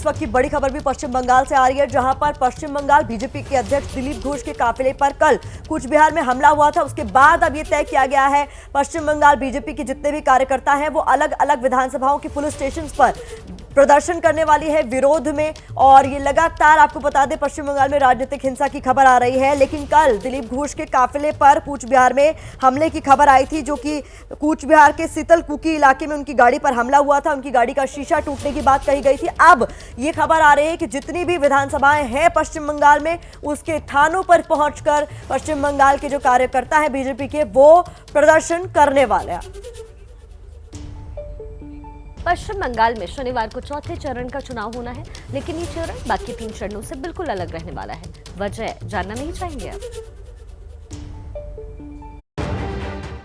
इस वक्त की बड़ी खबर भी पश्चिम बंगाल से आ रही है, जहां पर पश्चिम बंगाल बीजेपी के अध्यक्ष दिलीप घोष के काफिले पर कल कूच बिहार में हमला हुआ था। उसके बाद अब यह तय किया गया है पश्चिम बंगाल बीजेपी के जितने भी कार्यकर्ता हैं वो अलग अलग विधानसभाओं की पुलिस स्टेशन पर प्रदर्शन करने वाली है विरोध में। और ये लगातार आपको बता दें पश्चिम बंगाल में राजनीतिक हिंसा की खबर आ रही है, लेकिन कल दिलीप घोष के काफिले पर कूच बिहार में हमले की खबर आई थी, जो कि कूच बिहार के सीतलकुकी इलाके में उनकी गाड़ी पर हमला हुआ था। उनकी गाड़ी का शीशा टूटने की बात कही गई थी। अब ये खबर आ रही है कि जितनी भी विधानसभाएं हैं पश्चिम बंगाल में, उसके थानों पर पहुंचकर पश्चिम बंगाल के जो कार्यकर्ता हैं बीजेपी के, वो प्रदर्शन करने वाले हैं। पश्चिम बंगाल में शनिवार को चौथे चरण का चुनाव होना है, लेकिन ये चरण बाकी 3 चरणों से बिल्कुल अलग रहने वाला है। वजह जानना नहीं चाहेंगे आप?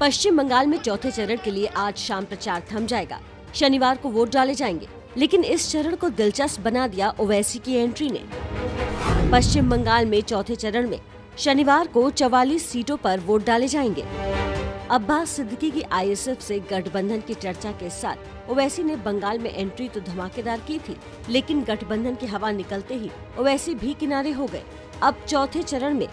पश्चिम बंगाल में चौथे चरण के लिए आज शाम प्रचार थम जाएगा। शनिवार को वोट डाले जाएंगे, लेकिन इस चरण को दिलचस्प बना दिया ओवैसी की एंट्री ने। पश्चिम बंगाल में चौथे चरण में शनिवार को 44 सीटों पर वोट डाले जाएंगे। अब्बास सिद्दीकी की आईएसएफ से गठबंधन की चर्चा के साथ ओवैसी ने बंगाल में एंट्री तो धमाकेदार की थी, लेकिन गठबंधन की हवा निकलते ही ओवैसी भी किनारे हो गए। अब चौथे चरण में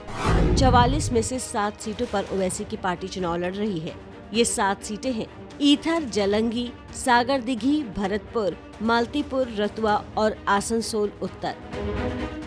44 में से 7 सीटों पर ओवैसी की पार्टी चुनाव लड़ रही है। ये 7 सीटें हैं ईथर, जलंगी, सागर दिघी, भरतपुर, मालतीपुर, रतुआ और आसनसोल उत्तर।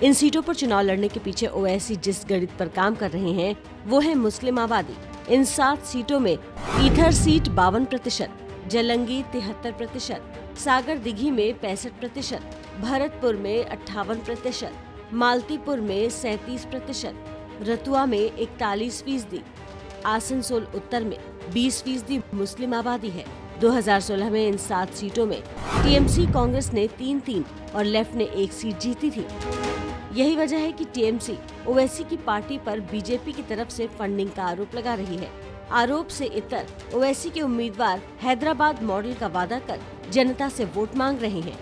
इन सीटों पर चुनाव लड़ने के पीछे ओवैसी जिस गणित पर काम कर रहे हैं वो है मुस्लिम आबादी। इन 7 सीटों में ईथर सीट 52%, जलंगी 73%, सागर दिघी में 65%, भरतपुर में 58%, मालतीपुर में 37%, रतुआ में 41%, आसनसोल उत्तर में 20% मुस्लिम आबादी है। 2016 में इन 7 सीटों में टीएमसी कांग्रेस ने 3-3 और लेफ्ट ने 1 सीट जीती थी। यही वजह है कि टीएमसी ओवैसी की पार्टी पर बीजेपी की तरफ से फंडिंग का आरोप लगा रही है। आरोप से इतर ओवैसी के उम्मीदवार हैदराबाद मॉडल का वादा कर जनता से वोट मांग रहे हैं।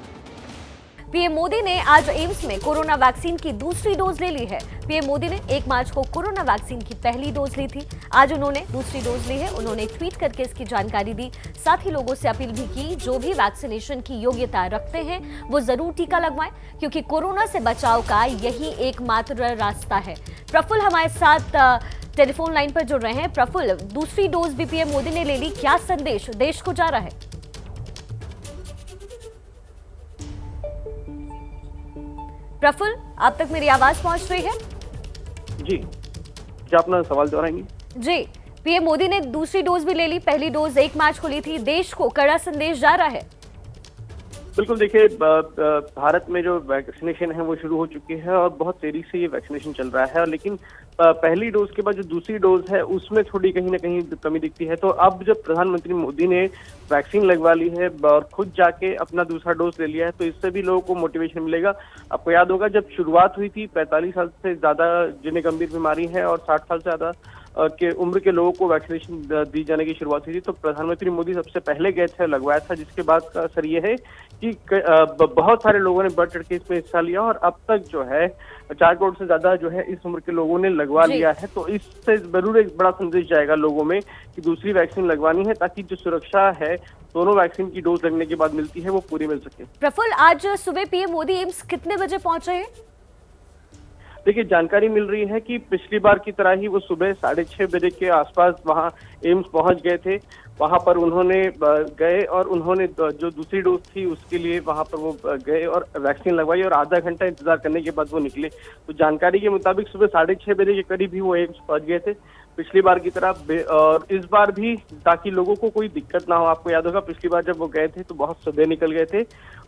पीएम मोदी ने आज एम्स में कोरोना वैक्सीन की दूसरी डोज ले ली है। पीएम मोदी ने 1 मार्च को कोरोना वैक्सीन की पहली डोज ली थी। आज उन्होंने दूसरी डोज ली है। उन्होंने ट्वीट करके इसकी जानकारी दी। साथ ही लोगों से अपील भी की, जो भी वैक्सीनेशन की योग्यता रखते हैं वो जरूर टीका लगवाएं, क्योंकि कोरोना से बचाव का यही एकमात्र रास्ता है। प्रफुल्ल हमारे साथ टेलीफोन लाइन पर जुड़ रहे हैं। प्रफुल्ल, दूसरी डोज भी पीएम मोदी ने ले ली, क्या संदेश देश को जा रहा है? प्रफुल्ल, आप तक मेरी आवाज पहुंच रही है? जी, क्या अपना सवाल दोहराएंगे? जी, पीएम मोदी ने दूसरी डोज भी ले ली, पहली डोज 1 मार्च को ली थी। देश को कड़ा संदेश जा रहा है। बिल्कुल, देखिए भारत में जो वैक्सीनेशन है वो शुरू हो चुकी है और बहुत तेजी से ये वैक्सीनेशन चल रहा है, लेकिन पहली डोज के बाद जो दूसरी डोज है उसमें थोड़ी कहीं ना कहीं कमी दिखती है। तो अब जब प्रधानमंत्री मोदी ने वैक्सीन लगवा ली है और खुद जाके अपना दूसरा डोज ले लिया है, तो इससे भी लोगों को मोटिवेशन मिलेगा। आपको याद होगा जब शुरुआत हुई थी 45 साल से ज्यादा जिन्हें गंभीर बीमारी है और 60 साल से ज्यादा के उम्र के लोगों को वैक्सीनेशन दी जाने की शुरुआत हुई थी, तो प्रधानमंत्री मोदी सबसे पहले गए थे, लगवाया था, जिसके बाद का असर ये है कि बहुत सारे लोगों ने बढ़ चढ़ के इसमें हिस्सा लिया और अब तक जो है 4 करोड़ से ज्यादा जो है इस उम्र के लोगों ने लगवा लिया है। तो इससे जरूर एक बड़ा संदेश जाएगा लोगों में कि दूसरी वैक्सीन लगवानी है, ताकि जो सुरक्षा है दोनों वैक्सीन की डोज लगने के बाद मिलती है वो पूरी मिल सके। प्रफुल्ल, आज सुबह पीएम मोदी एम्स कितने बजे पहुंचे हैं? देखिए, जानकारी मिल रही है कि पिछली बार की तरह ही वो सुबह 6:30 बजे के आसपास वहां एम्स पहुंच गए थे। वहां पर उन्होंने गए और उन्होंने जो दूसरी डोज थी उसके लिए वहां पर वो गए और वैक्सीन लगवाई और आधा घंटा इंतजार करने के बाद वो निकले। तो जानकारी के मुताबिक सुबह 6:30 बजे के करीब ही वो एम्स पहुंच गए थे पिछली बार की तरह। और इस बार भी ताकि लोगों को कोई दिक्कत ना हो, आपको याद होगा पिछली बार जब वो गए थे तो बहुत सुबह निकल गए थे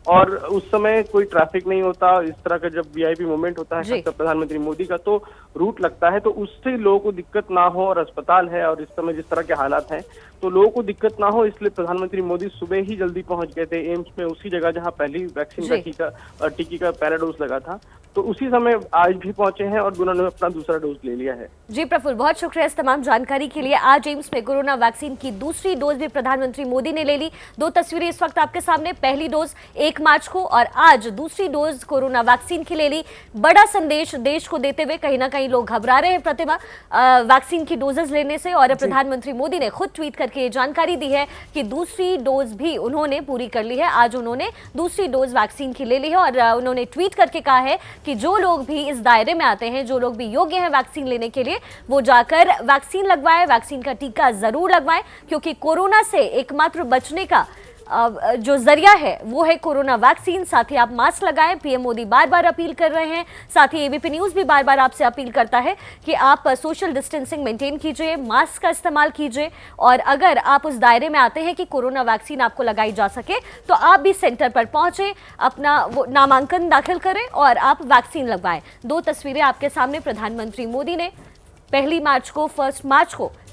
और उस समय कोई ट्रैफिक नहीं होता। इस तरह का जब वीआईपी मूवमेंट होता है प्रधानमंत्री मोदी का तो रूट लगता है, तो उससे लोगों को दिक्कत ना हो। और अस्पताल है और इस समय जिस तरह के हालात हैं तो लोगों को दिक्कत ना हो, इसलिए प्रधानमंत्री मोदी सुबह ही जल्दी पहुंच गए थे एम्स में, उसी जगह जहां पहली वैक्सीन का टीके का पहला डोज लगा था। तो उसी समय आज भी पहुंचे हैं और उन्होंने अपना दूसरा डोज ले लिया है। जी प्रफुल्ल, बहुत शुक्रिया इस तमाम जानकारी के लिए। आज एम्स में कोरोना वैक्सीन की दूसरी डोज भी प्रधानमंत्री मोदी ने ले ली। 2 तस्वीरें इस वक्त आपके सामने। पहली डोज 1 मार्च को और आज दूसरी डोज कोरोना वैक्सीन की ले ली। बड़ा संदेश देश को देते हुए कहीं ना कहीं लोग घबरा रहे हैं प्रतिमा वैक्सीन की डोजेस लेने से, और प्रधानमंत्री मोदी ने खुद ट्वीट करके ये जानकारी दी है कि दूसरी डोज भी उन्होंने पूरी कर ली है। आज उन्होंने दूसरी डोज वैक्सीन की ले ली है और उन्होंने ट्वीट करके कहा है कि जो लोग भी इस दायरे में आते हैं, जो लोग भी योग्य हैं वैक्सीन लेने के लिए, वो जाकर वैक्सीन लगवाएं, वैक्सीन का टीका जरूर लगवाएं, क्योंकि कोरोना से एकमात्र बचने का जो जरिया है वो है कोरोना वैक्सीन। साथ ही आप मास्क लगाएं, पीएम मोदी बार बार अपील कर रहे हैं। साथ ही एबीपी न्यूज भी बार बार आपसे अपील करता है कि आप सोशल डिस्टेंसिंग मेंटेन कीजिए, मास्क का इस्तेमाल कीजिए, और अगर आप उस दायरे में आते हैं कि कोरोना वैक्सीन आपको लगाई जा सके तो आप भी सेंटर पर पहुंचे, अपना वो नामांकन दाखिल करें और आप वैक्सीन लगवाएं। 2 तस्वीरें आपके सामने। प्रधानमंत्री मोदी ने 1 मार्च को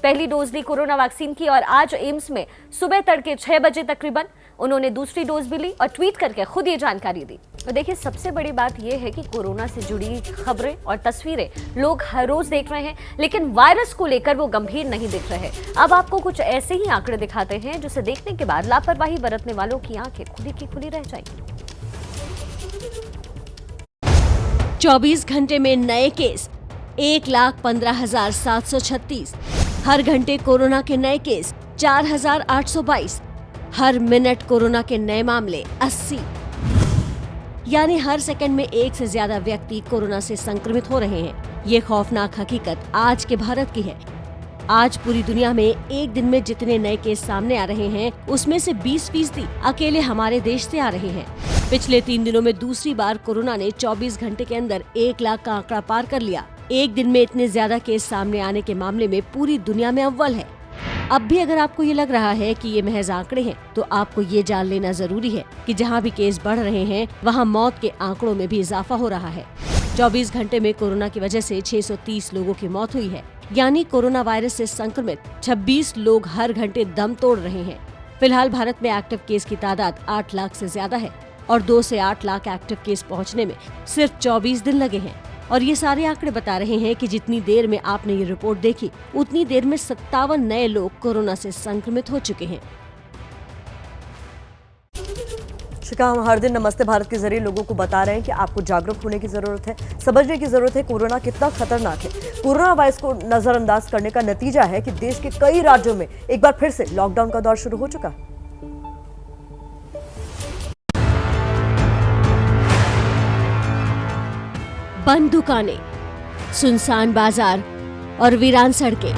पहली डोज ली कोरोना वैक्सीन की, और आज एम्स में सुबह तड़के 6 बजे तकरीबन उन्होंने दूसरी डोज भी ली और ट्वीट करके खुद ये जानकारी दी। और देखिए, सबसे बड़ी बात यह है कि कोरोना से जुड़ी खबरें और तस्वीरें लोग हर रोज देख रहे हैं, लेकिन वायरस को लेकर वो गंभीर नहीं दिख रहे। अब आपको कुछ ऐसे ही आंकड़े दिखाते हैं जिसे देखने के बाद लापरवाही बरतने वालों की आंखें खुली की खुली रह जाएंगी। 24 घंटे में नए केस 1,15,736। हर घंटे कोरोना के नए केस 4,822। हर मिनट कोरोना के नए मामले 80। यानी हर सेकंड में 1 से ज्यादा व्यक्ति कोरोना से संक्रमित हो रहे हैं। ये खौफनाक हकीकत आज के भारत की है। आज पूरी दुनिया में एक दिन में जितने नए केस सामने आ रहे हैं, उसमें से 20% अकेले हमारे देश से आ रहे हैं। पिछले 3 दिनों में दूसरी बार कोरोना ने 24 घंटे के अंदर 1 लाख का आंकड़ा पार कर लिया। एक दिन में इतने ज्यादा केस सामने आने के मामले में पूरी दुनिया में अव्वल है। अब भी अगर आपको ये लग रहा है कि ये महज आंकड़े हैं, तो आपको ये जान लेना जरूरी है कि जहाँ भी केस बढ़ रहे हैं, वहाँ मौत के आंकड़ों में भी इजाफा हो रहा है। 24 घंटे में कोरोना की वजह से 630 लोगों की मौत हुई है, यानी कोरोना वायरस से संक्रमित 26 लोग हर घंटे दम तोड़ रहे हैं। फिलहाल भारत में एक्टिव केस की तादाद 8 लाख से ज्यादा है और 2 से 8 लाख एक्टिव केस पहुँचने में सिर्फ 24 दिन लगे हैं। और ये सारे आंकड़े बता रहे हैं कि जितनी देर में आपने ये रिपोर्ट देखी, उतनी देर में 57 नए लोग कोरोना से संक्रमित हो चुके हैं। शिखा, हम हर दिन नमस्ते भारत के जरिए लोगों को बता रहे हैं कि आपको जागरूक होने की जरूरत है, समझने की जरूरत है कोरोना कितना खतरनाक है। कोरोना वायरस को नजरअंदाज करने का नतीजा है कि देश के कई राज्यों में एक बार फिर से लॉकडाउन का दौर शुरू हो चुका है। बंद दुकानें, सुनसान बाजार और वीरान सड़कें।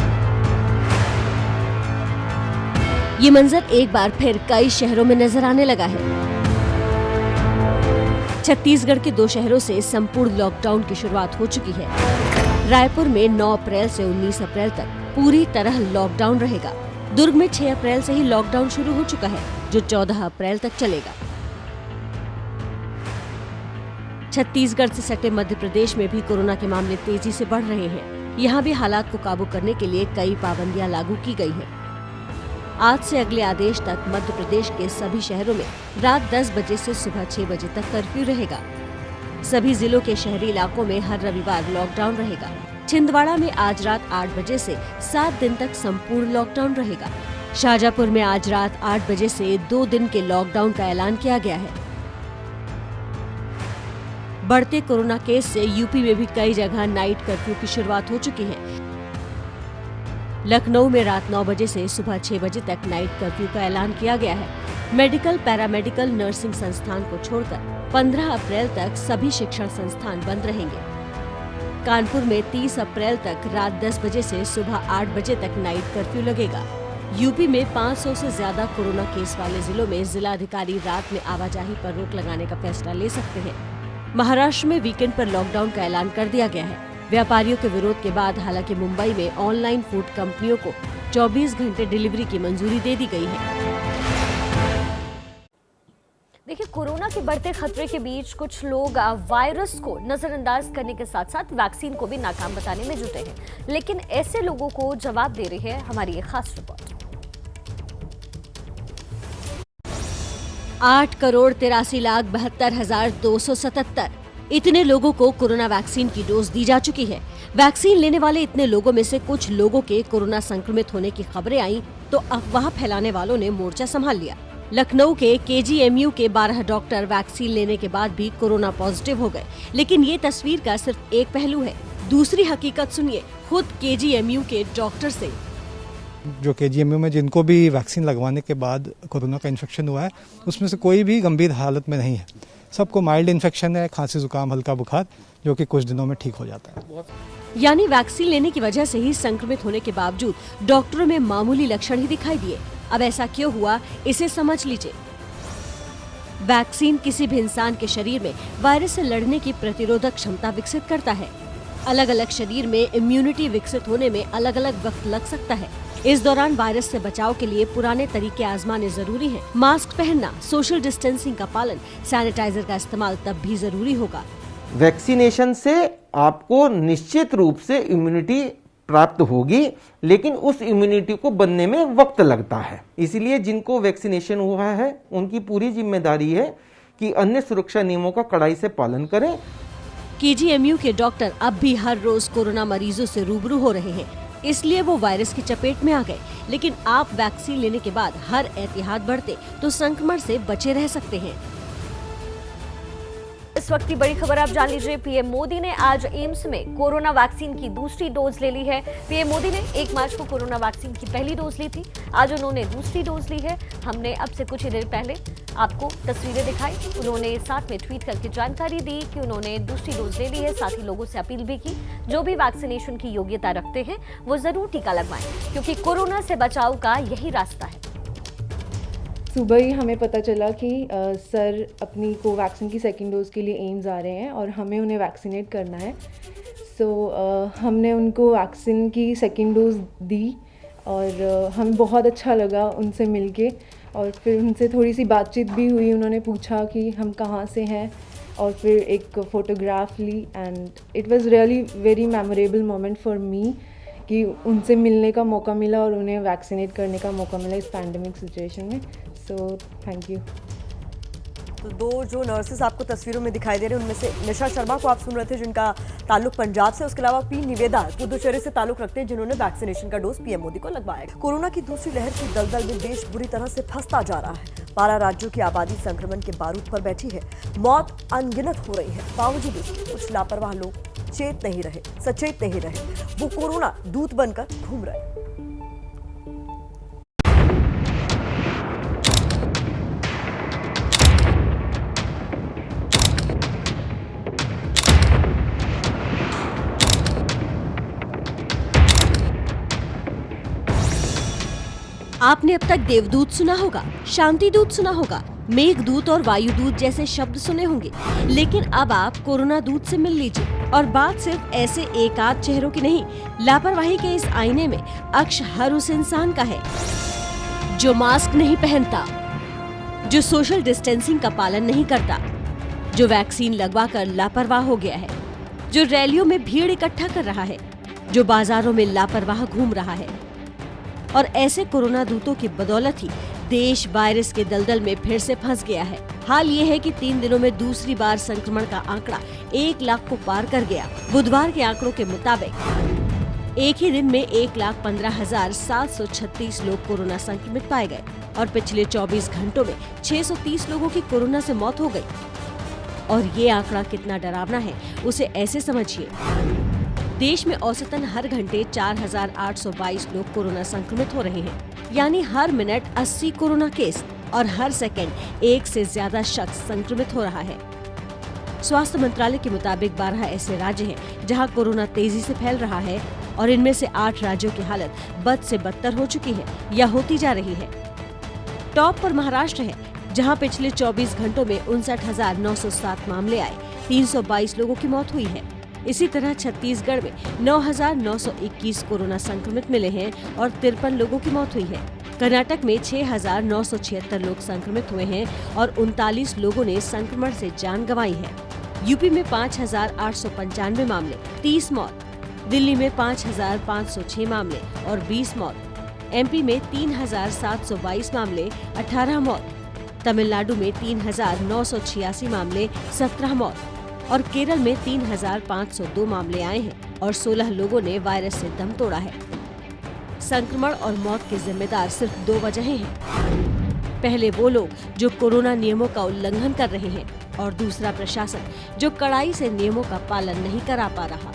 ये मंजर एक बार फिर कई शहरों में नजर आने लगा है। छत्तीसगढ़ के 2 शहरों से संपूर्ण लॉकडाउन की शुरुआत हो चुकी है। रायपुर में 9 अप्रैल से 19 अप्रैल तक पूरी तरह लॉकडाउन रहेगा। दुर्ग में 6 अप्रैल से ही लॉकडाउन शुरू हो चुका है, जो 14 अप्रैल तक चलेगा। छत्तीसगढ़ से सटे मध्य प्रदेश में भी कोरोना के मामले तेजी से बढ़ रहे हैं। यहाँ भी हालात को काबू करने के लिए कई पाबंदियां लागू की गई हैं। आज से अगले आदेश तक मध्य प्रदेश के सभी शहरों में रात 10 बजे से सुबह 6 बजे तक कर्फ्यू रहेगा। सभी जिलों के शहरी इलाकों में हर रविवार लॉकडाउन रहेगा। छिंदवाड़ा में आज रात 8 बजे से 7 दिन तक संपूर्ण लॉकडाउन रहेगा। शाहजहांपुर में आज रात 8 बजे से 2 दिन के लॉकडाउन का ऐलान किया गया है। बढ़ते कोरोना केस से यूपी में भी कई जगह नाइट कर्फ्यू की शुरुआत हो चुकी है। लखनऊ में रात 9 बजे से सुबह 6 बजे तक नाइट कर्फ्यू का ऐलान किया गया है। मेडिकल, पैरामेडिकल, नर्सिंग संस्थान को छोड़कर 15 अप्रैल तक सभी शिक्षण संस्थान बंद रहेंगे। कानपुर में 30 अप्रैल तक रात 10 बजे से सुबह 8 बजे तक नाइट कर्फ्यू लगेगा। यूपी में 500 से ज्यादा कोरोना केस वाले जिलों में जिलाधिकारी रात में आवाजाही पर रोक लगाने का फैसला ले सकते हैं। महाराष्ट्र में वीकेंड पर लॉकडाउन का ऐलान कर दिया गया है। व्यापारियों के विरोध के बाद हालांकि मुंबई में ऑनलाइन फूड कंपनियों को 24 घंटे डिलीवरी की मंजूरी दे दी गई है। देखिए, कोरोना के बढ़ते खतरे के बीच कुछ लोग वायरस को नजरअंदाज करने के साथ साथ वैक्सीन को भी नाकाम बताने में जुटे हैं, लेकिन ऐसे लोगों को जवाब दे रही है हमारी ये खास रिपोर्ट। 8,83,72,277 इतने लोगों को कोरोना वैक्सीन की डोज दी जा चुकी है। वैक्सीन लेने वाले इतने लोगों में से कुछ लोगों के कोरोना संक्रमित होने की खबरें आई तो अफवाह फैलाने वालों ने मोर्चा संभाल लिया। लखनऊ के KGMU के 12 डॉक्टर वैक्सीन लेने के बाद भी कोरोना पॉजिटिव हो गए, लेकिन ये तस्वीर का सिर्फ एक पहलू है। दूसरी हकीकत सुनिए खुद KGMU के डॉक्टर से। जो KGMU में जिनको भी वैक्सीन लगवाने के बाद कोरोना का इन्फेक्शन हुआ है, उसमें से कोई भी गंभीर हालत में नहीं है। सबको माइल्ड इन्फेक्शन है, खांसी जुकाम हल्का बुखार, जो कि कुछ दिनों में ठीक हो जाता है। यानी वैक्सीन लेने की वजह से ही संक्रमित होने के बावजूद डॉक्टरों में मामूली लक्षण ही दिखाई दिए। अब ऐसा क्यों हुआ, इसे समझ लीजिए। वैक्सीन किसी भी इंसान के शरीर में वायरस से लड़ने की प्रतिरोधक क्षमता विकसित करता है। अलग अलग शरीर में इम्यूनिटी विकसित होने में अलग अलग वक्त लग सकता है। इस दौरान वायरस से बचाव के लिए पुराने तरीके आजमाने जरूरी हैं। मास्क पहनना, सोशल डिस्टेंसिंग का पालन, सैनिटाइजर का इस्तेमाल तब भी जरूरी होगा। वैक्सीनेशन से आपको निश्चित रूप से इम्यूनिटी प्राप्त होगी, लेकिन उस इम्यूनिटी को बनने में वक्त लगता है। इसलिए जिनको वैक्सीनेशन हुआ है उनकी पूरी जिम्मेदारी है कि अन्य सुरक्षा नियमों का कड़ाई से पालन करें। KGMU के डॉक्टर अब भी हर रोज कोरोना मरीजों से रूबरू हो रहे हैं, इसलिए वो वायरस की चपेट में आ गए। लेकिन आप वैक्सीन लेने के बाद हर एहतियात बरते तो संक्रमण से बचे रह सकते हैं। इस वक्त की बड़ी खबर आप जान लीजिए। पीएम मोदी ने आज एम्स में कोरोना वैक्सीन की दूसरी डोज ले ली है। पीएम मोदी ने 1 मार्च को कोरोना वैक्सीन की पहली डोज ली थी, आज उन्होंने दूसरी डोज ली है। हमने अब से कुछ ही देर पहले आपको तस्वीरें दिखाई। उन्होंने साथ में ट्वीट करके जानकारी दी कि उन्होंने दूसरी डोज ले ली है। साथ ही लोगों से अपील भी की, जो भी वैक्सीनेशन की योग्यता रखते हैं वो जरूर टीका लगवाएं, क्योंकि कोरोना से बचाव का यही रास्ता है। सुबह ही हमें पता चला कि सर अपनी कोवैक्सीन की सेकेंड डोज़ के लिए एम्स आ रहे हैं और हमें उन्हें वैक्सीनेट करना है। हमने उनको वैक्सीन की सेकेंड डोज़ दी और हमें बहुत अच्छा लगा उनसे मिलके, और फिर उनसे थोड़ी सी बातचीत भी हुई। उन्होंने पूछा कि हम कहाँ से हैं और फिर एक फ़ोटोग्राफ ली, and it was really very memorable moment for me कि उनसे मिलने का मौका मिला और उन्हें वैक्सीनेट करने का मौका मिला इस पैंडेमिक सिचुएशन में। So thank you. तो दो जो नर्सेस आपको तस्वीरों में दिखाई दे रहे हैं, उनमें से निशा शर्मा को आप सुन रहे थे, जिनका ताल्लुक पंजाब से। उसके अलावा पी निवेदा पुदुचेरी से ताल्लुक रखते हैं, जिन्होंने वैक्सीनेशन का डोज पीएम मोदी को लगवाया। कोरोना की दूसरी लहर की दलदल में देश बुरी तरह से फंसता जा रहा है। 12 राज्यों की आबादी संक्रमण के बारूद पर बैठी है। मौत अनगिनत हो रही है, बावजूद इसके कुछ लापरवाह लोग सचेत नहीं रहे। वो कोरोना दूत बनकर घूम रहे हैं। आपने अब तक देवदूत सुना होगा, शांति दूत सुना होगा, मेघदूत और वायुदूत जैसे शब्द सुने होंगे, लेकिन अब आप कोरोना दूत से मिल लीजिए। और बात सिर्फ ऐसे एक आध चेहरों की नहीं, लापरवाही के इस आईने में अक्स हर उस इंसान का है जो मास्क नहीं पहनता, जो सोशल डिस्टेंसिंग का पालन नहीं करता, जो वैक्सीन लगवाकर लापरवाह हो गया है, जो रैलियों में भीड़ इकट्ठा कर रहा है, जो बाजारों में लापरवाह घूम रहा है। और ऐसे कोरोना दूतों की बदौलत ही देश वायरस के दलदल में फिर से फंस गया है। हाल ये है कि 3 दिनों में दूसरी बार संक्रमण का आंकड़ा 1 लाख को पार कर गया। बुधवार के आंकड़ों के मुताबिक एक ही दिन में 1,15,736 लोग कोरोना संक्रमित पाए गए और पिछले 24 घंटों में 630 लोगों की कोरोना से मौत हो गई। और ये आंकड़ा कितना डरावना है उसे ऐसे समझिए। देश में औसतन हर घंटे 4,822 लोग कोरोना संक्रमित हो रहे हैं, यानी हर मिनट 80 कोरोना केस और हर सेकंड 1 से ज्यादा शख्स संक्रमित हो रहा है। स्वास्थ्य मंत्रालय के मुताबिक 12 ऐसे राज्य हैं जहां कोरोना तेजी से फैल रहा है और इनमें से 8 राज्यों की हालत बद से बदतर हो चुकी है या होती जा रही है। टॉप पर महाराष्ट्र है, जहां पिछले 24 घंटों में 59,907 मामले आए, 322 लोगों की मौत हुई है। इसी तरह छत्तीसगढ़ में 9,921 कोरोना संक्रमित मिले हैं और 53 लोगों की मौत हुई है। कर्नाटक में 6,976 लोग संक्रमित हुए हैं और 39 लोगों ने संक्रमण से जान गंवाई है। यूपी में 5,895 मामले, 30 मौत। दिल्ली में 5,506 मामले और 20 मौत। एमपी में 3,722 मामले, 18 मौत। तमिलनाडु में 3,986 मामले, 17 मौत। और केरल में 3,502 मामले आए हैं और 16 लोगों ने वायरस से दम तोड़ा है। संक्रमण और मौत के जिम्मेदार सिर्फ 2 वजहें हैं। पहले वो लोग जो कोरोना नियमों का उल्लंघन कर रहे हैं और दूसरा प्रशासन जो कड़ाई से नियमों का पालन नहीं करा पा रहा।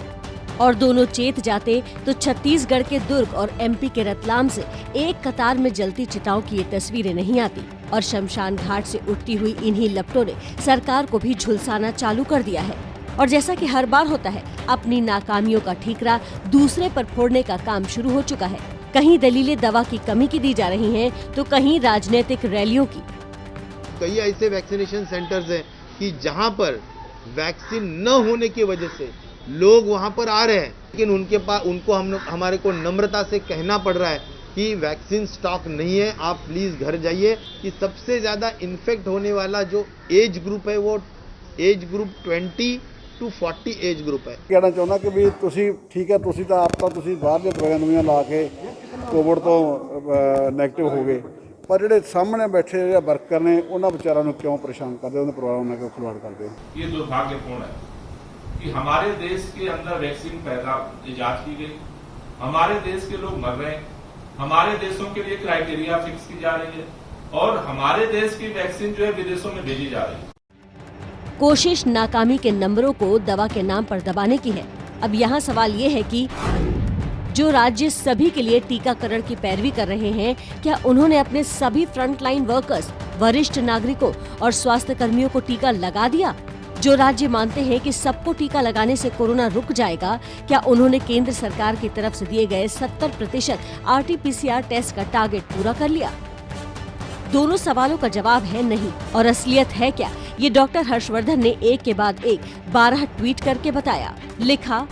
और दोनों चेत जाते तो छत्तीसगढ़ के दुर्ग और एमपी के रतलाम से एक कतार में जलती चिताओं की ये तस्वीरें नहीं आती और शमशान घाट से उठती हुई इन्हीं लपटों ने सरकार को भी झुलसाना चालू कर दिया है। और जैसा कि हर बार होता है, अपनी नाकामियों का ठीकरा दूसरे पर फोड़ने का काम शुरू हो चुका है। कहीं दलीलें दवा की कमी की दी जा रही हैं, तो कहीं राजनीतिक रैलियों की। कई ऐसे वैक्सीनेशन सेंटर्स हैं कि जहां पर वैक्सीन न होने की वजह से लोग वहां पर आ रहे हैं, लेकिन उनको हमारे को नम्रता से कहना पड़ रहा है कि वैक्सीन स्टॉक नहीं है, आप प्लीज घर जाइए। कि सबसे ज्यादा इन्फेक्ट होने वाला जो एज ग्रुप है वो age group 20 to 40 age group है। कहना चाਹੁੰਦਾ ਕਿ ਵੀ ਤੁਸੀਂ ਠੀਕ ਹੈ, ਤੁਸੀਂ ਤਾਂ ਆਪ ਤਾਂ ਤੁਸੀਂ ਬਾਹਰ ਦੀਆਂ ਦਵਾਈਆਂ ਦੁਨੀਆਂ ਲਾ ਕੇ ਕੋਵਿਡ ਤੋਂ ਨੈਗੇਟਿਵ ਹੋ ਗਏ, ਪਰ ਜਿਹੜੇ ਸਾਹਮਣੇ ਬੈਠੇ ਜਿਹੜੇ ਵਰਕਰ ਨੇ ਉਹਨਾਂ ਵਿਚਾਰਾਂ ਨੂੰ ਕਿਉਂ ਪਰੇਸ਼ਾਨ ਕਰਦੇ, ਉਹਨਾਂ ਪਰਿਵਾਰਾਂ ਨਾਲ ਕਿਉਂ ਖਿਲਵਾੜ ਕਰਦੇ ਹੋ। ये दुर्भाग्यपूर्ण है कि हमारे देश के अंदर वैक्सीन पैदा इजाद की गई, हमारे देश के लोग मर रहे हैं, हमारे देशों के लिए क्राइटेरिया फिक्स की जा रही है और हमारे देश की वैक्सीन जो है विदेशों में भेजी जा रही है। कोशिश नाकामी के नंबरों को दवा के नाम पर दबाने की है। अब यहाँ सवाल ये है कि जो राज्य सभी के लिए टीकाकरण की पैरवी कर रहे हैं, क्या उन्होंने अपने सभी फ्रंटलाइन वर्कर्स, वरिष्ठ नागरिकों और स्वास्थ्य कर्मियों को टीका लगा दिया? जो राज्य मानते हैं कि सबको टीका लगाने से कोरोना रुक जाएगा, क्या उन्होंने केंद्र सरकार की तरफ से दिए गए 70% RT-PCR टेस्ट का टारगेट पूरा कर लिया? दोनों सवालों का जवाब है नहीं। और असलियत है क्या, ये डॉक्टर हर्षवर्धन ने एक के बाद एक 12 ट्वीट करके बताया। लिखा,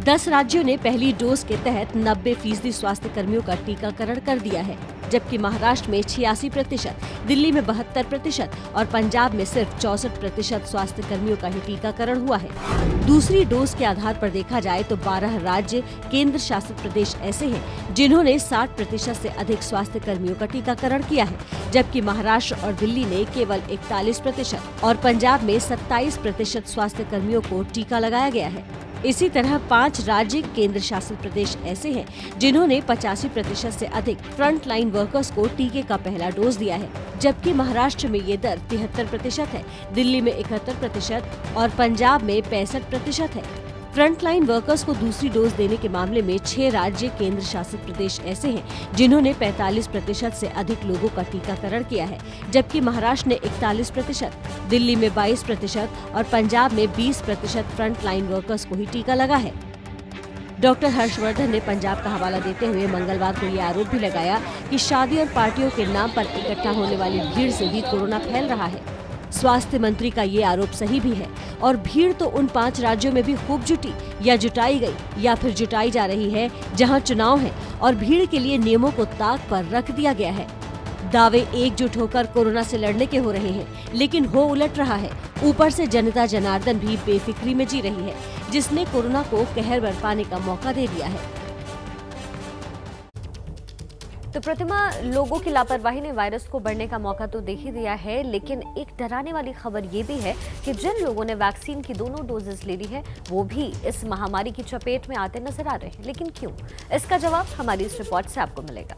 10 राज्यों ने पहली डोज के तहत 90% स्वास्थ्य कर्मियों का टीकाकरण कर दिया है, जबकि महाराष्ट्र में 86%, दिल्ली में 72% और पंजाब में सिर्फ 64% स्वास्थ्य कर्मियों का ही टीकाकरण हुआ है। दूसरी डोज के आधार पर देखा जाए तो 12 राज्य केंद्र शासित प्रदेश ऐसे हैं जिन्होंने 60% से अधिक स्वास्थ्य कर्मियों का टीकाकरण किया है, जबकि महाराष्ट्र और दिल्ली ने केवल 41% और पंजाब में 27% स्वास्थ्य कर्मियों को टीका लगाया गया है। इसी तरह 5 राज्य केंद्र शासित प्रदेश ऐसे हैं जिन्होंने 85% से अधिक फ्रंट लाइन वर्कर्स को टीके का पहला डोज दिया है, जबकि महाराष्ट्र में ये दर 73% है, दिल्ली में 71% और पंजाब में 65% है। फ्रंट लाइन वर्कर्स को दूसरी डोज देने के मामले में 6 राज्य केंद्र शासित प्रदेश ऐसे हैं जिन्होंने 45% से अधिक लोगों का टीकाकरण किया है, जबकि महाराष्ट्र ने 41%, दिल्ली में 22% और पंजाब में 20% फ्रंट लाइन वर्कर्स को ही टीका लगा है। डॉक्टर हर्षवर्धन ने पंजाब का हवाला देते हुए मंगलवार को ये आरोप भी लगाया कि शादी और पार्टियों के नाम पर इकट्ठा होने वाली भीड़ से भी कोरोना फैल रहा है। स्वास्थ्य मंत्री का ये आरोप सही भी है और भीड़ तो उन 5 राज्यों में भी खूब जुटी या जुटाई गई या फिर जुटाई जा रही है जहां चुनाव है और भीड़ के लिए नियमों को ताक पर रख दिया गया है। दावे एकजुट होकर कोरोना से लड़ने के हो रहे हैं, लेकिन हो उलट रहा है। ऊपर से जनता जनार्दन भी बेफिक्री में जी रही है, जिसने कोरोना को कहर बरपाने का मौका दे दिया है। तो प्रतिमा, लोगों की लापरवाही ने वायरस को बढ़ने का मौका तो दे ही दिया है, लेकिन एक डराने वाली खबर ये भी है कि जिन लोगों ने वैक्सीन की दोनों डोजेस ले ली है वो भी इस महामारी की चपेट में आते नजर आ रहे हैं। लेकिन क्यों? इसका जवाब हमारी इस रिपोर्ट से आपको मिलेगा।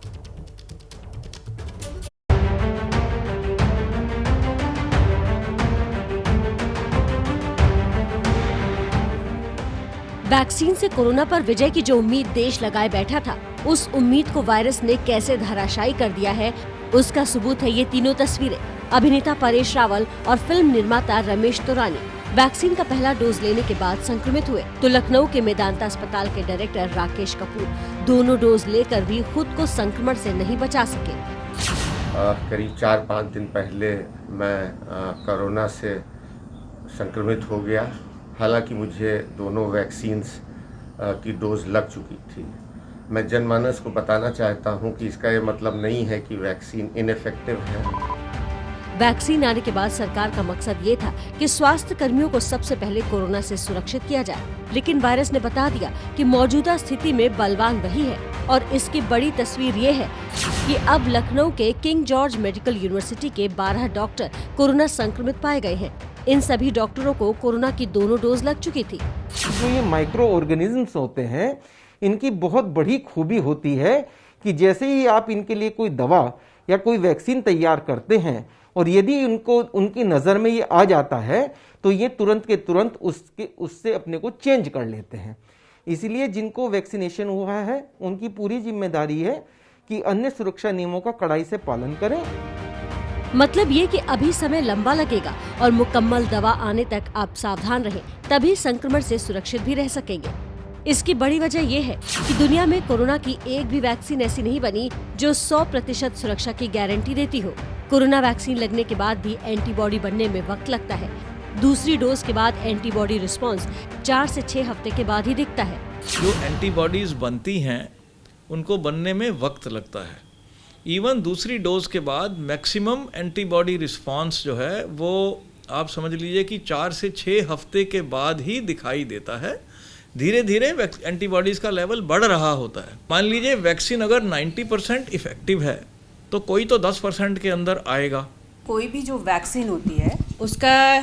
वैक्सीन से कोरोना पर विजय की जो उम्मीद देश लगाए बैठा था, उस उम्मीद को वायरस ने कैसे धराशायी कर दिया है, उसका सबूत है ये तीनों तस्वीरें। अभिनेता परेश रावल और फिल्म निर्माता रमेश तौरानी वैक्सीन का पहला डोज लेने के बाद संक्रमित हुए, तो लखनऊ के मेदांता अस्पताल के डायरेक्टर राकेश कपूर दोनों डोज लेकर भी खुद को संक्रमण से नहीं बचा सके। करीब 4-5 दिन पहले मैं कोरोना से संक्रमित हो गया। हालांकि मुझे दोनों वैक्सीन्स की डोज लग चुकी थी। मैं जनमानस को बताना चाहता हूं कि इसका ये मतलब नहीं है कि वैक्सीन इनइफेक्टिव है। वैक्सीन आने के बाद सरकार का मकसद ये था कि स्वास्थ्य कर्मियों को सबसे पहले कोरोना से सुरक्षित किया जाए, लेकिन वायरस ने बता दिया कि मौजूदा स्थिति में बलवान वही है। और इसकी बड़ी तस्वीर ये है कि अब लखनऊ के किंग जॉर्ज मेडिकल यूनिवर्सिटी के 12 डॉक्टर कोरोना संक्रमित पाए गए हैं। इन सभी डॉक्टरों को कोरोना की दोनों डोज लग चुकी थी। जो ये माइक्रो ऑर्गेनिजम्स होते हैं, इनकी बहुत बड़ी खूबी होती है कि जैसे ही आप इनके लिए कोई दवा या कोई वैक्सीन तैयार करते हैं और यदि उनकी नज़र में ये आ जाता है तो ये तुरंत के तुरंत उससे अपने को चेंज कर लेते हैं। इसलिए जिनको वैक्सीनेशन हुआ है उनकी पूरी जिम्मेदारी है कि अन्य सुरक्षा नियमों का कड़ाई से पालन करें। मतलब ये कि अभी समय लंबा लगेगा और मुकम्मल दवा आने तक आप सावधान रहें, तभी संक्रमण से सुरक्षित भी रह सकेंगे। इसकी बड़ी वजह यह है कि दुनिया में कोरोना की एक भी वैक्सीन ऐसी नहीं बनी जो 100% सुरक्षा की गारंटी देती हो। कोरोना वैक्सीन लगने के बाद भी एंटीबॉडी बनने में वक्त लगता है। दूसरी डोज के बाद एंटीबॉडी रिस्पॉन्स 4 से 6 हफ्ते के बाद ही दिखता है। जो एंटीबॉडीज बनती हैं उनको बनने में वक्त लगता है। इवन दूसरी डोज के बाद मैक्सिमम एंटीबॉडी रिस्पॉन्स जो है वो आप समझ लीजिए कि 4 से 6 हफ्ते के बाद ही दिखाई देता है। धीरे धीरे एंटीबॉडीज़ का लेवल बढ़ रहा होता है। मान लीजिए वैक्सीन अगर 90% इफेक्टिव है तो कोई तो 10% के अंदर आएगा। कोई भी जो वैक्सीन होती है उसका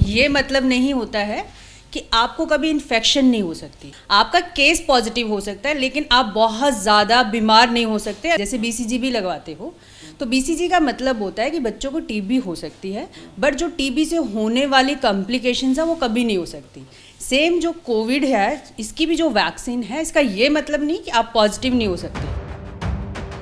ये मतलब नहीं होता है कि आपको कभी इन्फेक्शन नहीं हो सकती। आपका केस पॉजिटिव हो सकता है लेकिन आप बहुत ज़्यादा बीमार नहीं हो सकते। जैसे BCG भी लगवाते हो तो BCG का मतलब होता है कि बच्चों को TB हो सकती है, बट जो TB से होने वाली कॉम्प्लिकेशंस है वो कभी नहीं हो सकती। सेम जो कोविड है इसकी भी जो वैक्सीन है इसका ये मतलब नहीं कि आप पॉजिटिव नहीं हो सकते।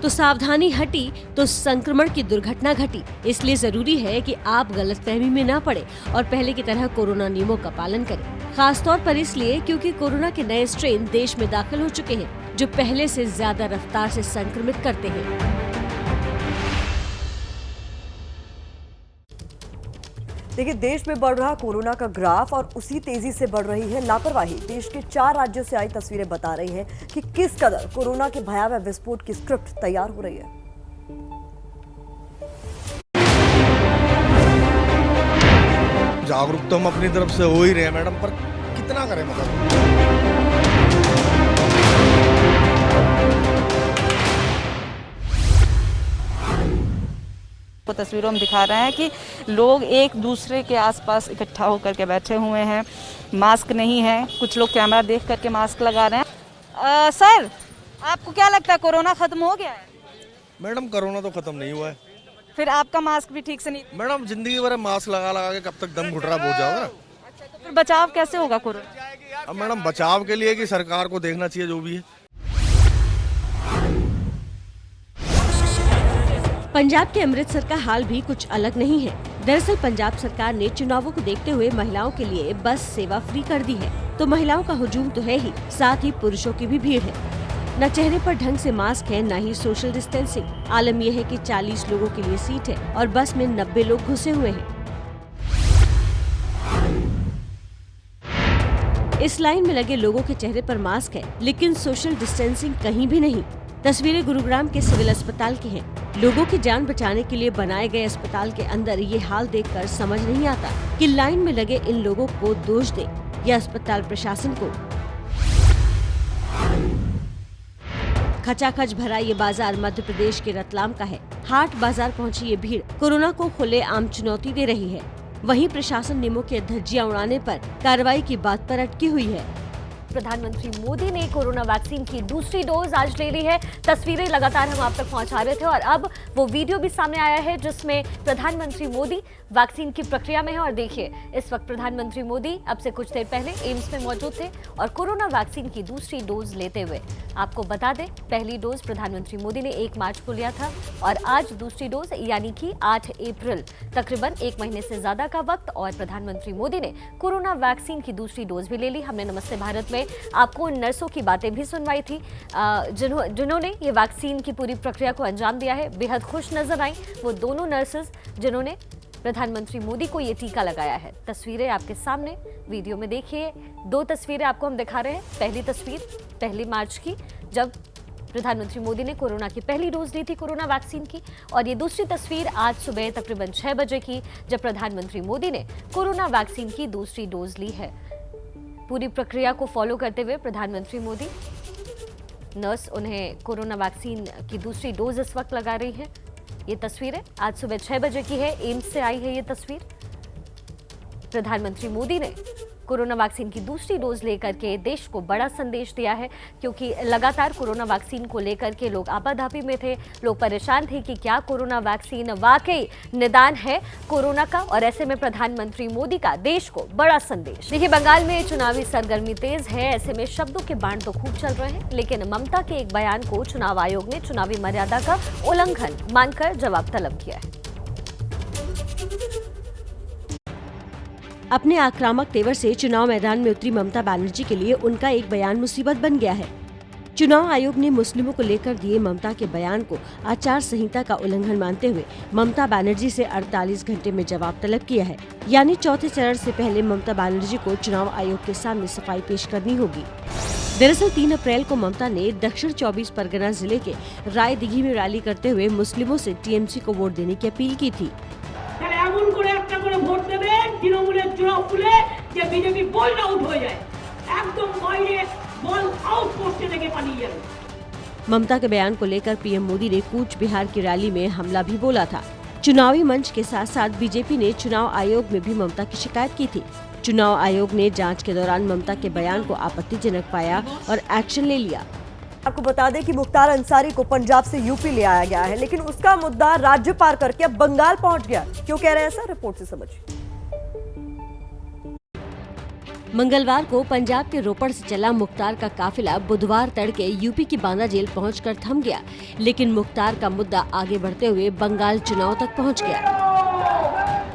तो सावधानी हटी तो संक्रमण की दुर्घटना घटी। इसलिए जरूरी है कि आप गलतफहमी में ना पड़े और पहले की तरह कोरोना नियमों का पालन करें। खासतौर पर इसलिए क्योंकि कोरोना के नए स्ट्रेन देश में दाखिल हो चुके हैं जो पहले से ज्यादा रफ्तार से संक्रमित करते हैं। देखिए, देश में बढ़ रहा कोरोना का ग्राफ और उसी तेजी से बढ़ रही है लापरवाही। देश के 4 राज्यों से आई तस्वीरें बता रही हैं कि किस कदर कोरोना के भयावह विस्फोट की स्क्रिप्ट तैयार हो रही है। जागरूक तो हम अपनी तरफ से हो ही रहे हैं मैडम, पर कितना करें मतलब। को तस्वीरों में दिखा रहे हैं कि लोग एक दूसरे के आसपास इकट्ठा होकर के बैठे हुए हैं, मास्क नहीं है, कुछ लोग कैमरा देख करके मास्क लगा रहे हैं। सर, आपको क्या लगता है कोरोना खत्म हो गया है? मैडम कोरोना तो खत्म नहीं हुआ है। फिर आपका मास्क भी ठीक से नहीं? मैडम जिंदगी भर मास्क लगा लगा के कब तक दम घुटरा हो जाओगे ना। अच्छा, तो फिर बचाव कैसे होगा कोरोना? अब मैडम बचाव के लिए कि सरकार को देखना चाहिए जो भी है। पंजाब के अमृतसर का हाल भी कुछ अलग नहीं है। दरअसल पंजाब सरकार ने चुनावों को देखते हुए महिलाओं के लिए बस सेवा फ्री कर दी है। तो महिलाओं का हुजूम तो है ही, साथ ही पुरुषों की भी भीड़ है। न चेहरे पर ढंग से मास्क है, न ही सोशल डिस्टेंसिंग। आलम यह है कि 40 लोगों के लिए सीट है और बस में 90 लोग घुसे हुए हैं। इस लाइन में लगे लोगों के चेहरे पर मास्क है, लेकिन सोशल डिस्टेंसिंग कहीं भी नहीं। तस्वीरें गुरुग्राम के सिविल अस्पताल की हैं। लोगों की जान बचाने के लिए बनाए गए अस्पताल के अंदर ये हाल देखकर समझ नहीं आता कि लाइन में लगे इन लोगों को दोष दे या अस्पताल प्रशासन को। खचाखच भरा ये बाजार मध्य प्रदेश के रतलाम का है। हाट बाजार पहुंची ये भीड़ कोरोना को खुलेआम चुनौती दे रही है। वहीं प्रशासन नियमों के धज्जियां उड़ाने पर कार्रवाई की बात पर अटकी हुई है। प्रधानमंत्री मोदी ने कोरोना वैक्सीन की दूसरी डोज आज ले ली है। तस्वीरें लगातार हम आप तक पहुंचा रहे थे और अब वो वीडियो भी सामने आया है जिसमें प्रधानमंत्री मोदी वैक्सीन की प्रक्रिया में है। और देखिए, इस वक्त प्रधानमंत्री मोदी अब से कुछ देर पहले एम्स में मौजूद थे और कोरोना वैक्सीन की दूसरी डोज लेते हुए। आपको बता दें, पहली डोज प्रधानमंत्री मोदी ने 1 मार्च को लिया था और आज दूसरी डोज यानी कि 8 अप्रैल, तकरीबन 1 महीने से ज्यादा का वक्त और प्रधानमंत्री मोदी ने कोरोना वैक्सीन की दूसरी डोज भी ले ली। हमने नमस्ते भारत में आपको उन नर्सों की बातें भी सुनवाई थी जिन्होंने ये वैक्सीन की पूरी प्रक्रिया को अंजाम दिया है। बेहद खुश नजर आई वो दोनों नर्सेज जिन्होंने प्रधानमंत्री मोदी को ये टीका लगाया है। तस्वीरें आपके सामने वीडियो में देखिए। 2 तस्वीरें आपको हम दिखा रहे हैं। पहली तस्वीर 1 मार्च की, जब प्रधानमंत्री मोदी ने कोरोना की पहली डोज ली थी कोरोना वैक्सीन की, और ये दूसरी तस्वीर आज सुबह तकरीबन 6 बजे की, जब प्रधानमंत्री मोदी ने कोरोना वैक्सीन की दूसरी डोज ली है। पूरी प्रक्रिया को फॉलो करते हुए प्रधानमंत्री मोदी, नर्स उन्हें कोरोना वैक्सीन की दूसरी डोज इस वक्त लगा रही है। ये तस्वीरें आज सुबह 6 बजे की है। एम्स से आई है ये तस्वीर। प्रधानमंत्री मोदी ने कोरोना वैक्सीन की दूसरी डोज लेकर के देश को बड़ा संदेश दिया है, क्योंकि लगातार कोरोना वैक्सीन को लेकर के लोग आपाधापी में थे, लोग परेशान थे कि क्या कोरोना वैक्सीन वाकई निदान है कोरोना का। और ऐसे में प्रधानमंत्री मोदी का देश को बड़ा संदेश। देखिए, बंगाल में चुनावी सरगर्मी तेज है, ऐसे में शब्दों के बाण तो खूब चल रहे हैं, लेकिन ममता के एक बयान को चुनाव आयोग ने चुनावी मर्यादा का उल्लंघन मानकर जवाब तलब किया है। अपने आक्रामक तेवर से चुनाव मैदान में उतरी ममता बनर्जी के लिए उनका एक बयान मुसीबत बन गया है। चुनाव आयोग ने मुस्लिमों को लेकर दिए ममता के बयान को आचार संहिता का उल्लंघन मानते हुए ममता बनर्जी से 48 घंटे में जवाब तलब किया है। यानी चौथे चरण से पहले ममता बनर्जी को चुनाव आयोग के सामने सफाई पेश करनी होगी। दरअसल 3 अप्रैल को ममता ने दक्षिण 24 परगना जिले के रायदिघी में रैली करते हुए मुस्लिमों से टीएमसी को वोट देने की अपील की थी। ममता के बयान को लेकर पीएम मोदी ने कूच बिहार की रैली में हमला भी बोला था। चुनावी मंच के साथ साथ बीजेपी ने चुनाव आयोग में भी ममता की शिकायत की थी। चुनाव आयोग ने जांच के दौरान ममता के बयान को आपत्तिजनक पाया और एक्शन ले लिया। आपको बता दें कि मुख्तार अंसारी को पंजाब से यूपी ले आया गया है, लेकिन उसका मुद्दा राज्य पार करके अब बंगाल पहुंच गया। क्यों कह रहे हैं ऐसा, रिपोर्ट से समझिए। मंगलवार को पंजाब के रोपड़ से चला मुख्तार का काफिला बुधवार तड़के यूपी की बांदा जेल पहुंचकर थम गया, लेकिन मुख्तार का मुद्दा आगे बढ़ते हुए बंगाल चुनाव तक पहुंच गया।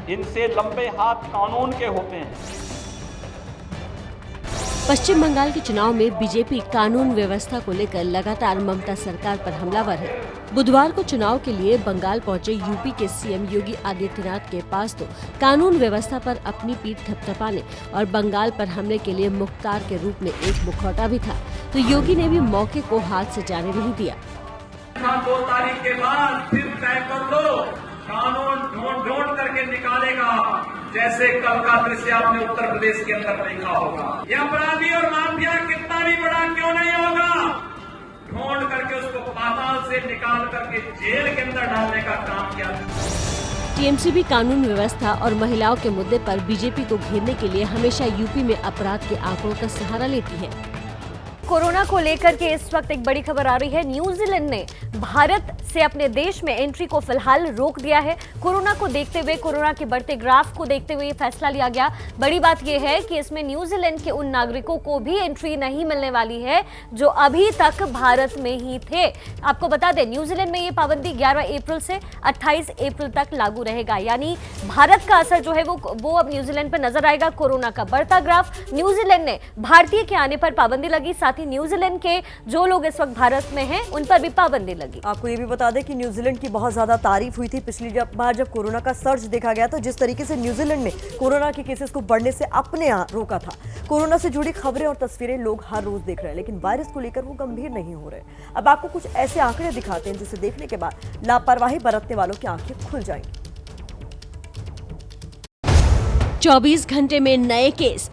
इनसे लंबे हाथ कानून के होते हैं। पश्चिम बंगाल के चुनाव में बीजेपी कानून व्यवस्था को लेकर लगातार ममता सरकार पर हमलावर है। बुधवार को चुनाव के लिए बंगाल पहुंचे यूपी के सीएम योगी आदित्यनाथ के पास तो कानून व्यवस्था पर अपनी पीठ थपथपाने और बंगाल पर हमले के लिए मुख्तार के रूप में एक मुखौटा भी था, तो योगी ने भी मौके को हाथ से जाने नहीं दिया। 2 तारीख के बाद फिर तय कर लो, कानून ढूंढ करके निकालेगा, जैसे कल का दृश्य आपने उत्तर प्रदेश के अंदर देखा होगा। ये अपराधी और माफिया कितना भी बड़ा क्यों नहीं होगा, ढूंढ करके उसको पाताल से निकाल करके जेल के अंदर डालने का काम किया। टीएमसी भी कानून व्यवस्था और महिलाओं के मुद्दे पर बीजेपी को घेरने के लिए हमेशा यूपी में अपराध के आंकड़ों का सहारा लेती है। कोरोना को लेकर के इस वक्त एक बड़ी खबर आ रही है। न्यूजीलैंड ने भारत से अपने देश में एंट्री को फिलहाल रोक दिया है। कोरोना को देखते हुए, कोरोना के बढ़ते ग्राफ को देखते हुए ये फैसला लिया गया। बड़ी बात यह है कि इसमें न्यूजीलैंड के उन नागरिकों को भी एंट्री नहीं मिलने वाली है जो अभी तक भारत में ही थे। आपको बता दें, न्यूजीलैंड में ये पाबंदी 11 अप्रैल से 28 अप्रैल तक लागू रहेगा। यानी भारत का असर जो है वो अब न्यूजीलैंड पर नजर आएगा। कोरोना का बढ़ता ग्राफ, न्यूजीलैंड ने भारतीय के आने पर पाबंदी लगी, साथ ही न्यूजीलैंड के जो लोग इस वक्त भारत में हैं उन पर भी पाबंदी लगी। आपको ये भी बता दें कि न्यूजीलैंड की बहुत ज्यादा तारीफ हुई थी पिछली बार जब कोरोना का सर्ज देखा गया, तो जिस तरीके से न्यूजीलैंड ने कोरोना के केसेस को बढ़ने से अपने यहाँ रोका था। कोरोना से जुड़ी खबरें और तस्वीरें लोग हर रोज देख रहे हैं, लेकिन वायरस को लेकर वो गंभीर नहीं हो रहे। अब आपको कुछ ऐसे आंकड़े दिखाते हैं जिसे देखने के बाद लापरवाही बरतने वालों की आंखें खुल जाएंगी। 24 घंटे में नए केस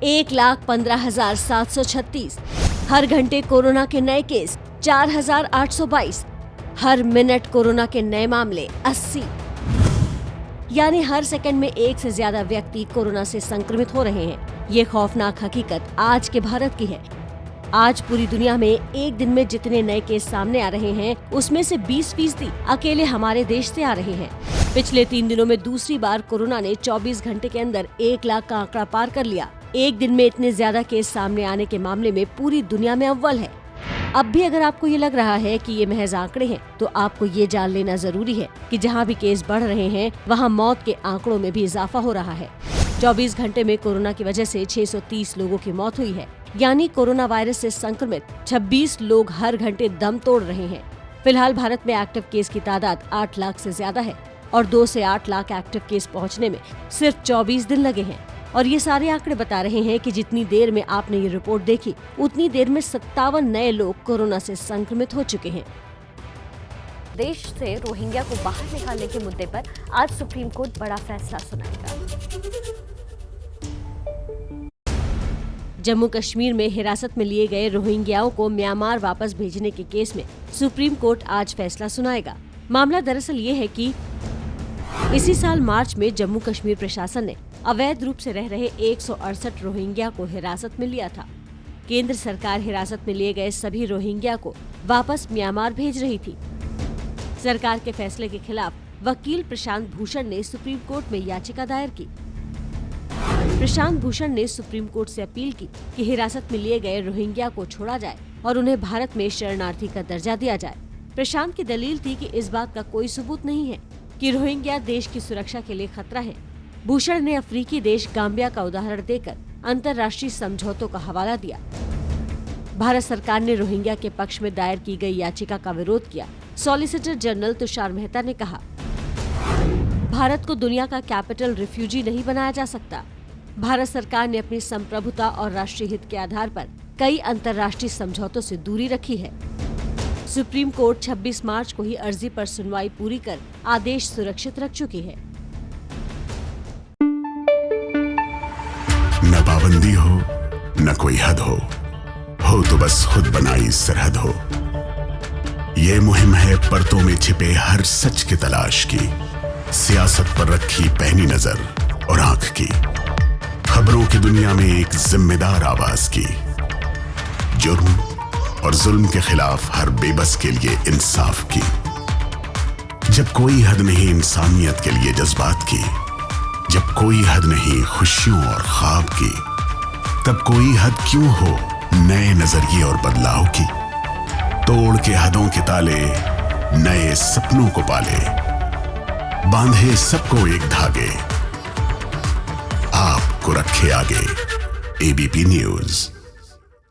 1,15,736। हर घंटे कोरोना के नए केस 4,822। हर मिनट कोरोना के नए मामले 80। यानी हर सेकंड में एक से ज्यादा व्यक्ति कोरोना से संक्रमित हो रहे हैं। ये खौफनाक हकीकत आज के भारत की है। आज पूरी दुनिया में एक दिन में जितने नए केस सामने आ रहे हैं, उसमें से 20% अकेले हमारे देश से आ रहे हैं। पिछले 3 दिनों में दूसरी बार कोरोना ने 24 घंटे के अंदर 1 लाख का आंकड़ा पार कर लिया। एक दिन में इतने ज्यादा केस सामने आने के मामले में पूरी दुनिया में अव्वल है। अब भी अगर आपको ये लग रहा है कि ये महज आंकड़े हैं, तो आपको ये जान लेना जरूरी है कि जहाँ भी केस बढ़ रहे हैं, वहाँ मौत के आंकड़ों में भी इजाफा हो रहा है। 24 घंटे में कोरोना की वजह से 630 लोगों की मौत हुई है। यानी कोरोना वायरस से संक्रमित 26 लोग हर घंटे दम तोड़ रहे हैं। फिलहाल भारत में एक्टिव केस की तादाद 8 लाख से ज्यादा है और 2 से 8 लाख एक्टिव केस पहुँचने में सिर्फ 24 दिन लगे हैं। और ये सारे आंकड़े बता रहे हैं कि जितनी देर में आपने ये रिपोर्ट देखी, उतनी देर में 57 नए लोग कोरोना से संक्रमित हो चुके हैं। देश से रोहिंग्या को बाहर निकालने के मुद्दे पर आज सुप्रीम कोर्ट बड़ा फैसला सुनाएगा। जम्मू कश्मीर में हिरासत में लिए गए रोहिंग्याओं को म्यांमार वापस भेजने के केस में सुप्रीम कोर्ट आज फैसला सुनाएगा। मामला दरअसल ये है कि इसी साल मार्च में जम्मू कश्मीर प्रशासन ने अवैध रूप से रह रहे 168 रोहिंग्या को हिरासत में लिया था। केंद्र सरकार हिरासत में लिए गए सभी रोहिंग्या को वापस म्यांमार भेज रही थी। सरकार के फैसले के खिलाफ वकील प्रशांत भूषण ने सुप्रीम कोर्ट में याचिका दायर की। प्रशांत भूषण ने सुप्रीम कोर्ट से अपील की कि हिरासत में लिए गए रोहिंग्या को छोड़ा जाए और उन्हें भारत में शरणार्थी का दर्जा दिया जाए। प्रशांत की दलील थी कि इस बात का कोई सबूत नहीं है कि रोहिंग्या देश की सुरक्षा के लिए खतरा है। भूषण ने अफ्रीकी देश गाम्बिया का उदाहरण देकर अंतर्राष्ट्रीय समझौतों का हवाला दिया। भारत सरकार ने रोहिंग्या के पक्ष में दायर की गई याचिका का विरोध किया। सॉलिसिटर जनरल तुषार मेहता ने कहा, भारत को दुनिया का कैपिटल रिफ्यूजी नहीं बनाया जा सकता। भारत सरकार ने अपनी संप्रभुता और राष्ट्रीय हित के आधार पर कई अंतर्राष्ट्रीय समझौतों से दूरी रखी है। सुप्रीम कोर्ट 26 मार्च को ही अर्जी पर सुनवाई पूरी कर आदेश सुरक्षित रख चुकी है। न पाबंदी हो न कोई हद हो तो बस खुद बनाई सरहद हो। ये मुहिम है परतों में छिपे हर सच की तलाश की, सियासत पर रखी पैनी नजर और आंख की, खबरों की दुनिया में एक जिम्मेदार आवाज की, जुर्म और जुल्म के खिलाफ हर बेबस के लिए इंसाफ की। जब कोई हद नहीं इंसानियत के लिए जज्बात की, जब कोई हद नहीं खुशियों और ख्वाब की, तब कोई हद क्यों हो नए नजरिए और बदलाव की। तोड़ के हदों के ताले नए सपनों को पाले, बांधे सबको एक धागे, आपको रखे आगे। ABP news.